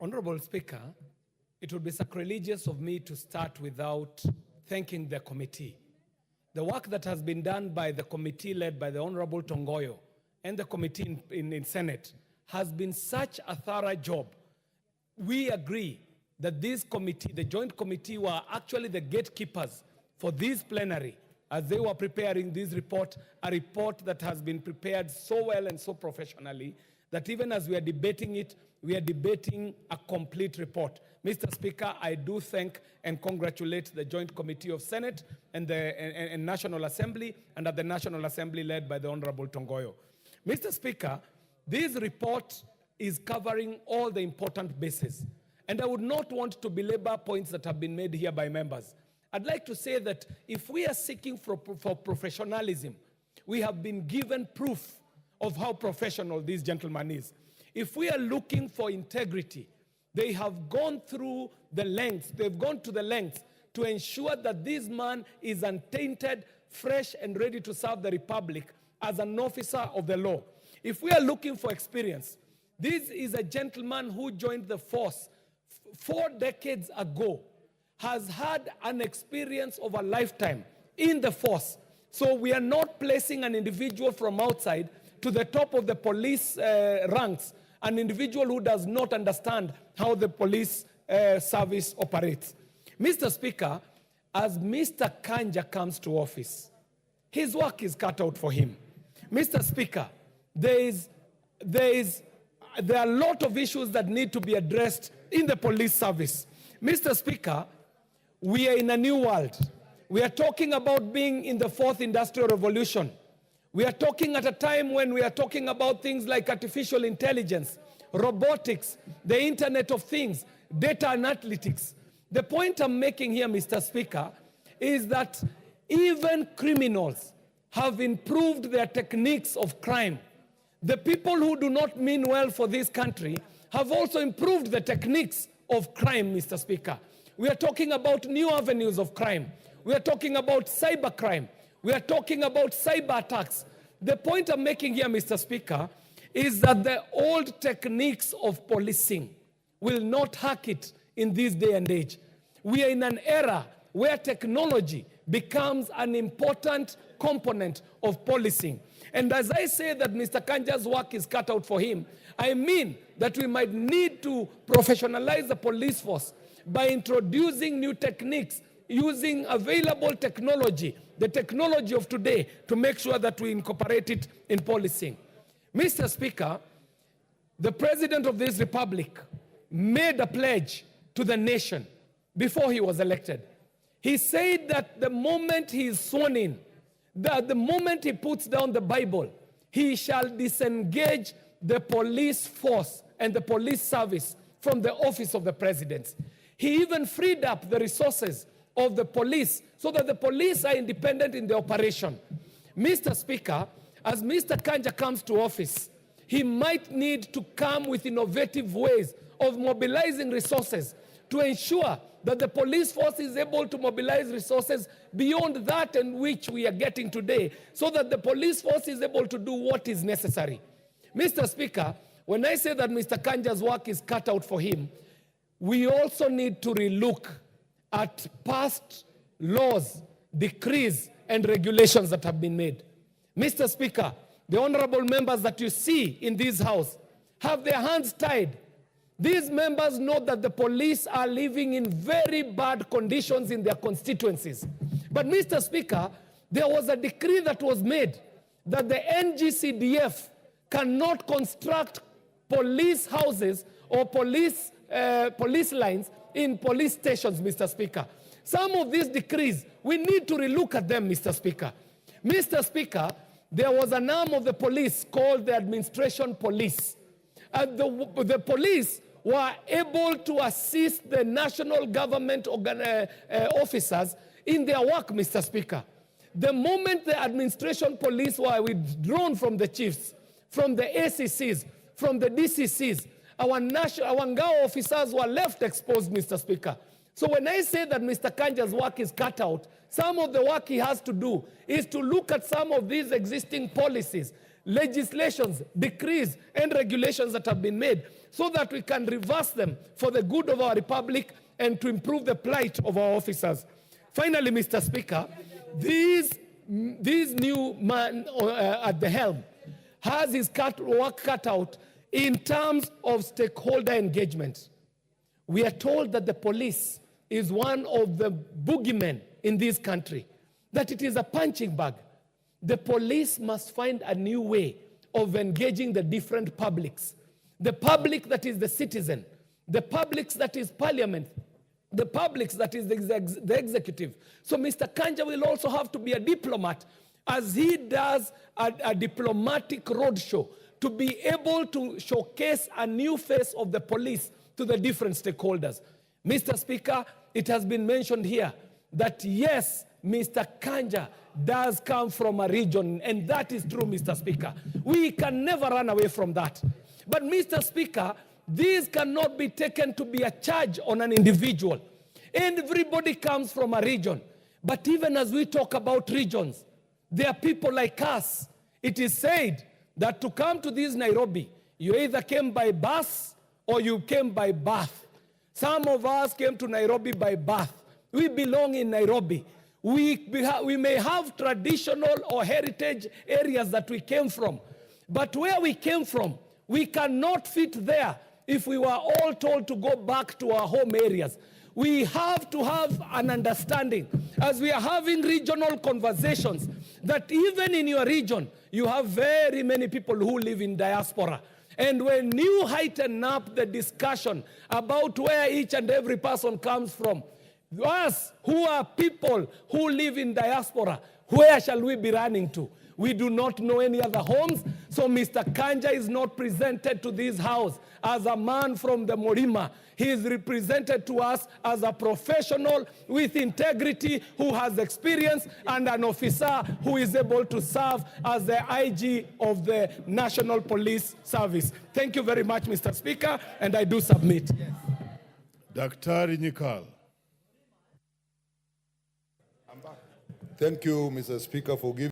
Honorable Speaker, it would be sacrilegious of me to start without thanking the committee. The work that has been done by the committee led by the Honorable Tongoyo and the committee in Senate has been such a thorough job. We agree that this committee, the joint committee, were actually the gatekeepers for this plenary as they were preparing this report, a report that has been prepared so well and so professionally that even as we are debating it, we are debating a complete report. Mr. Speaker, I do thank and congratulate the Joint Committee of Senate and the National Assembly, and at the National Assembly led by the Honorable Tongoyo. Mr. Speaker, this report is covering all the important bases, and I would not want to belabor points that have been made here by members. I'd like to say that if we are seeking for professionalism, we have been given proof of how professional this gentleman is. If we are looking for integrity, they have gone through the lengths, they've gone to the lengths to ensure that this man is untainted, fresh, and ready to serve the Republic as an officer of the law. If we are looking for experience, this is a gentleman who joined the force 4 decades ago, has had an experience of a lifetime in the force. So we are not placing an individual from outside to the top of the police ranks, an individual who does not understand how the police service operates. Mr. Speaker, as Mr. Kanja comes to office, his work is cut out for him. Mr. Speaker, there are a lot of issues that need to be addressed in the police service. Mr. Speaker, we are in a new world. We are talking about being in the 4th industrial revolution. We are talking at a time when we are talking about things like artificial intelligence, robotics, the Internet of Things, data analytics. The point I'm making here, Mr. Speaker, is that even criminals have improved their techniques of crime. The people who do not mean well for this country have also improved the techniques of crime, Mr. Speaker. We are talking about new avenues of crime. We are talking about cyber crime. We are talking about cyber attacks. The point I'm making here, Mr. Speaker, is that the old techniques of policing will not hack it in this day and age. We are in an era where technology becomes an important component of policing. And as I say that Mr. Kanja's work is cut out for him, I mean that we might need to professionalize the police force by introducing new techniques, using available technology, the technology of today, to make sure that we incorporate it in policing. Mr. Speaker, the President of this Republic made a pledge to the nation before he was elected. He said that the moment he is sworn in, that the moment he puts down the Bible, he shall disengage the police force and the police service from the office of the President. He even freed up the resources of the police so that the police are independent in the operation. Mr. Speaker, as Mr. Kanja comes to office, he might need to come with innovative ways of mobilizing resources to ensure that the police force is able to mobilize resources beyond that in which we are getting today, so that the police force is able to do what is necessary. Mr. Speaker, when I say that Mr. Kanja's work is cut out for him, we also need to relook at past laws, decrees, and regulations that have been made. Mr. Speaker, the honorable members that you see in this house have their hands tied. These members know that the police are living in very bad conditions in their constituencies. But Mr. Speaker, there was a decree that was made that the NGCDF cannot construct police houses or police lines in police stations, Mr. Speaker. Some of these decrees, we need to relook at them, Mr. Speaker. Mr. Speaker, there was an arm of the police called the administration police. The police were able to assist the national government officers in their work, Mr. Speaker. The moment the administration police were withdrawn from the chiefs, from the ACCs, from the DCCs, our Ngao officers were left exposed, Mr. Speaker. So when I say that Mr. Kanja's work is cut out, some of the work he has to do is to look at some of these existing policies, legislations, decrees, and regulations that have been made so that we can reverse them for the good of our republic and to improve the plight of our officers. Finally, Mr. Speaker, this new man at the helm has his work cut out in terms of stakeholder engagement. We are told that the police is one of the boogeymen in this country, that it is a punching bag. The police must find a new way of engaging the different publics. The public that is the citizen, the public that is parliament, the public that is the executive. So Mr. Kanja will also have to be a diplomat as he does a diplomatic roadshow to be able to showcase a new face of the police to the different stakeholders. Mr. Speaker, it has been mentioned here that yes, Mr. Kanja does come from a region, and that is true, Mr. Speaker. We can never run away from that. But Mr. Speaker, this cannot be taken to be a charge on an individual. Everybody comes from a region. But even as we talk about regions, there are people like us. It is said that to come to this Nairobi, you either came by bus or you came by birth. Some of us came to Nairobi by birth. We belong in Nairobi. We may have traditional or heritage areas that we came from. But where we came from, we cannot fit there if we were all told to go back to our home areas. We have to have an understanding, as we are having regional conversations, that even in your region, you have very many people who live in diaspora. And when you heighten up the discussion about where each and every person comes from, us who are people who live in diaspora, where shall we be running to? We do not know any other homes. So Mr. Kanja is not presented to this house as a man from the Murima. He is represented to us as a professional with integrity who has experience and an officer who is able to serve as the IG of the National Police Service. Thank you very much, Mr. Speaker, and I do submit. Yes. Daktari Nyikal. Thank you, Mr. Speaker, for giving